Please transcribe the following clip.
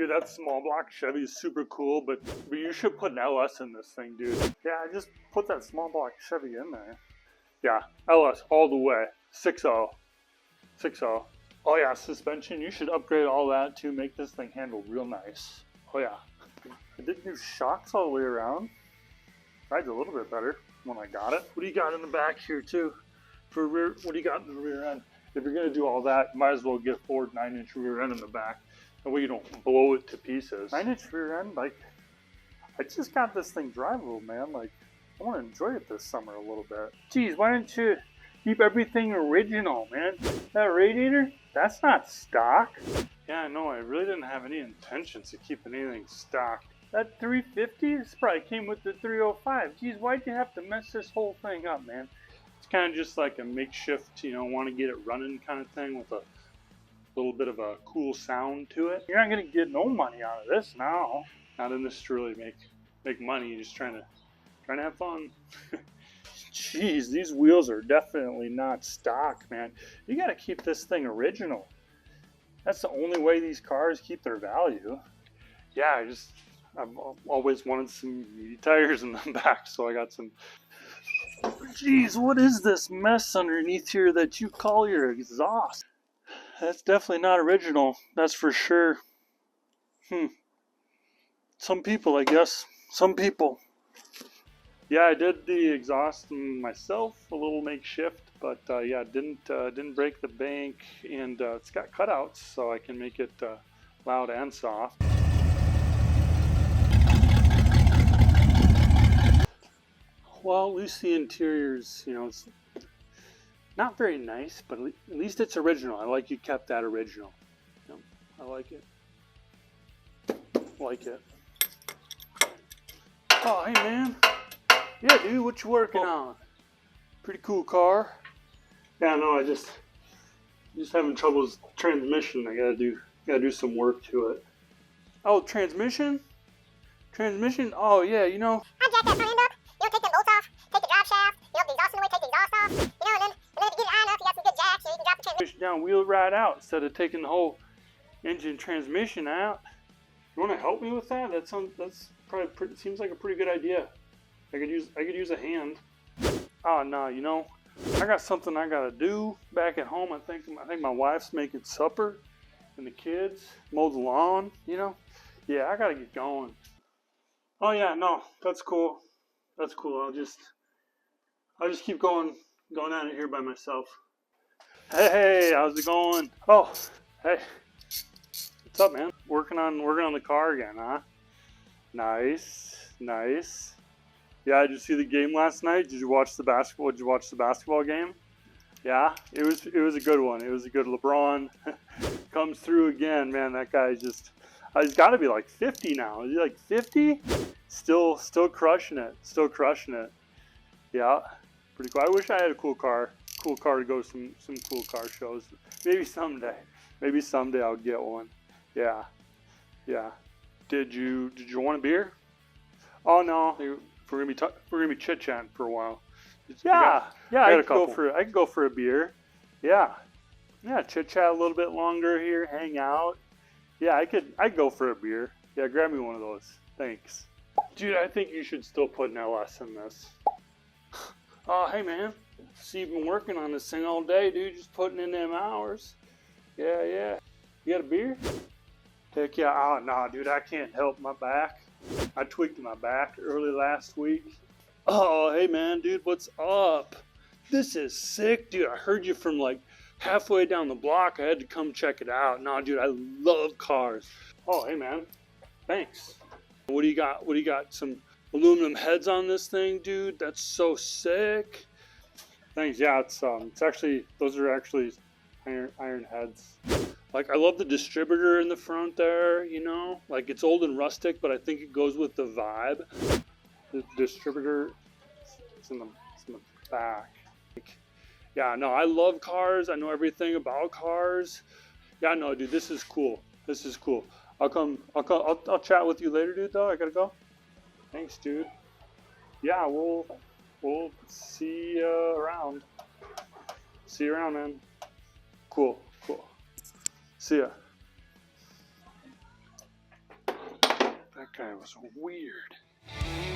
Dude, that small block Chevy is super cool, but you should put an LS in this thing, dude. Yeah, just put that small block Chevy in there. Yeah, LS all the way. 6.0. 6.0. Oh yeah, suspension, you should upgrade all that to make this thing handle real nice. Oh yeah. I did new shocks all the way around. Rides a little bit better when I got it. What do you got in the back here too? For rear, what do you got in the rear end? If you're gonna do all that, you might as well get a 9-inch rear end in the back. That way you don't blow it to pieces. 9-inch rear end, like, I just got this thing drivable, man. Like, I want to enjoy it this summer a little bit. Geez, why don't you keep everything original, man? That radiator, that's not stock. Yeah, no, I really didn't have any intentions of keeping anything stock. That 350, this probably came with the 305. Geez, why'd you have to mess this whole thing up, man? It's kind of just like a makeshift, you know, want to get it running kind of thing with a little bit of a cool sound to it. You're not gonna get no money out of this now. Not in this to really make money. You're just trying to have fun. Jeez, these wheels are definitely not stock, man. You gotta keep this thing original. That's the only way these cars keep their value. Yeah, I've always wanted some meaty tires in the back, so I got some. Jeez, what is this mess underneath here that you call your exhaust? That's definitely not original, that's for sure. Some people, I guess. Some people. Yeah, I did the exhaust myself, a little makeshift, but yeah, didn't break the bank, and it's got cutouts, so I can make it loud and soft. Well, at least the interior's, you know, it's not very nice, but at least it's original. I like you kept that original. You know, I like it. Like it. Oh, hey man. Yeah, dude, what you working on? Pretty cool car. Yeah, no, I just having trouble with transmission. I gotta do some work to it. Oh, transmission? Transmission? Oh yeah, you know. Unjack that front end up. You know, take them bolts off, take the drive shaft, you know, the exhaust in the way, take the exhaust off. You know, and then if you get it high enough, you got some good jacks, so you can drop the transmission down, wheel it right out instead of taking the whole engine transmission out. You want to help me with that? That's probably seems like a pretty good idea. I could use a hand. Oh no, you know, I got something I gotta do back at home. I think my wife's making supper, and the kids mow the lawn. You know, yeah, I gotta get going. Oh yeah, no, that's cool. That's cool. I'll just keep going at it here by myself. Hey, how's it going? Oh, hey, what's up, man? Working on the car again, huh? Nice. Yeah, did you see the game last night? Did you watch the basketball game? Yeah, it was a good one. It was a good LeBron comes through again, man. That guy he's got to be like 50 now. Is he like 50? Still crushing it. Yeah, pretty cool. I wish I had a cool car to go some cool car shows. Maybe someday I'll get one. Yeah. Did you want a beer? Oh no, we're gonna be chit-chatting for a while. Yeah, I could go for a beer. Yeah, chit-chat a little bit longer here, hang out. Yeah, I'd go for a beer. Yeah, grab me one of those. Thanks. Dude, I think you should still put an LS in this. Oh, hey man, see you've been working on this thing all day, dude. Just putting in them hours. Yeah. You got a beer? Heck yeah. Oh no, dude, I can't help my back. I tweaked my back early last week. Oh, hey man, dude, what's up? This is sick, dude. I heard you from like halfway down the block. I had to come check it out. No, dude, I love cars. Oh, hey man, thanks. What do you got? Some aluminum heads on this thing, dude? That's so sick. Thanks. Yeah, it's actually, those are actually iron heads. Like, I love the distributor in the front there, you know? Like, it's old and rustic, but I think it goes with the vibe. The distributor is in the back. Like, yeah, no, I love cars. I know everything about cars. Yeah, no, dude, this is cool. I'll chat with you later, dude, though. I gotta go. Thanks, dude. Yeah, we'll see you around. See you around, man. Cool. See ya. That guy was weird.